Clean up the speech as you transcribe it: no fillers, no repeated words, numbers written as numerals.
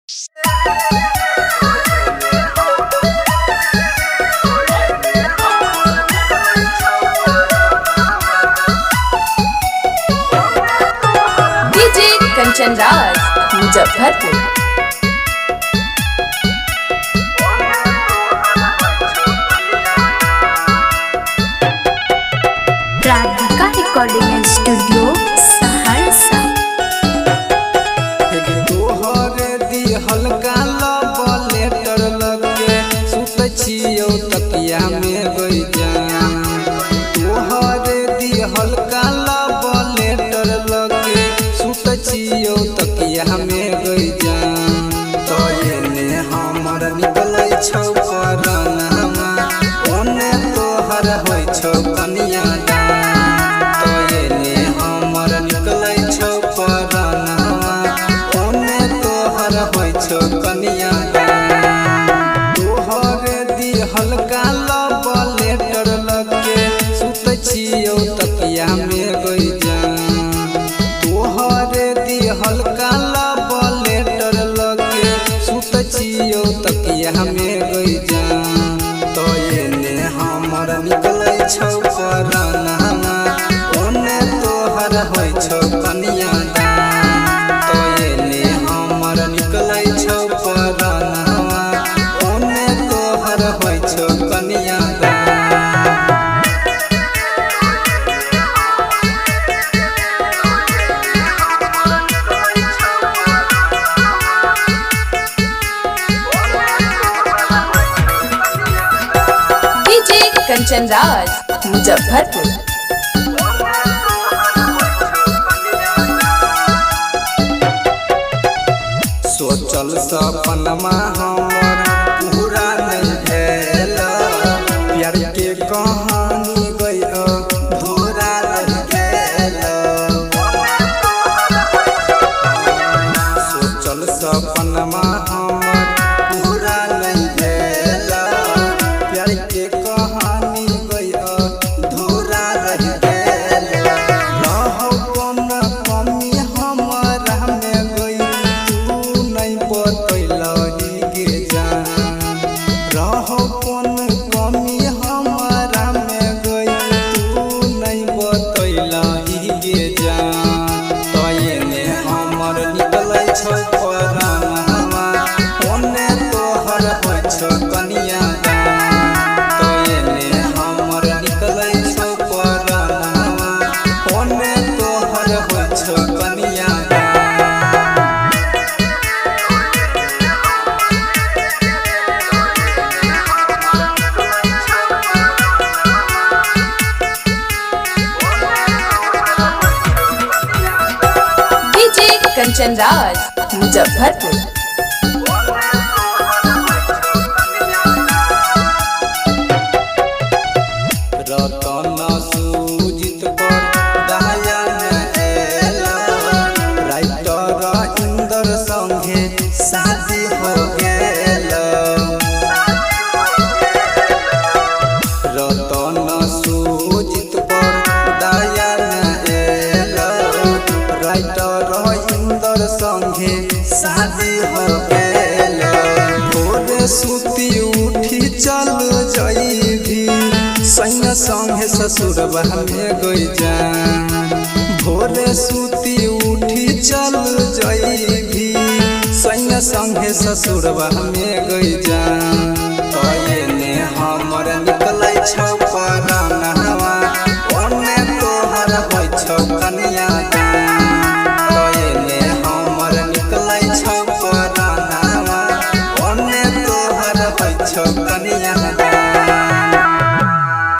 DJ Kanchan Raj Muzaffarpur. Radhika recording studio Saharsa. तोहरे दी हल्का लब लेटर लगे सुत छियौ तकिया में बैजा। तोहरे दी हल्का लब लेटर लगे सुत छियौ तकिया में बैजा। तो एने हमर निकलै छौ परनमा ओने तोहर होइ छौ कनिया दान। तो एने हमर निकलै छौ परनमा ओने तोहर होइ छौ कनिया दान। तोहरे दी हल्का लब लेटर लगे सुत छियौ तकिया में बैजा। तोहरे दी हल्का लब लेटर लगे सुत छियौ तकिया में बैजा। तो एने हमर निकलै छौ परनमा ओने तोहर होइ छौ कनिया दान। तो एने हमर निकलै छौ परनमा ओने तोहर होइ छौ कनिया दान। डीजे कंचन राज मुजफ्फरपुर। सोचल सपनमा हमर पूरा नहीं भेल। प्यार के कहानी गई धोरा रह गेल। सोचल सपनमा हमर पूरा नहीं भेल। प्यार के कहानी गई धोरा रह गेल। रहौ कोन कमी हमरा में गई तू नहीं बतैलही गे जान। रहौ कोन कमी हमरा में गई तू नहीं बतैलही गे जान। तो एने हमर निकलै छौ परनमा ओने तोहर होइ छौ कनिया दान। तो एने हमर निकलै छौ परनमा ओने तोहर होइ छौ कनिया दान। डीजे कंचन राज मुजफ्फरपुर। रतन सुजित पर दया न एला। राइटर इंदर संगे शादी हो गेल। रतन सुजित पर दया न एला। राइटर इंदर संगे शादी हो गेल। भोरे सुती उठी चल जइभी सैया संगे ससुरबा में गई जान। भोरे सुती उठी चल जइभी सैया संगे ससुरबा में गई जान। तो एने हमर निकलै छौ परनमा ओने तोहर होइ छौ कनिया दान।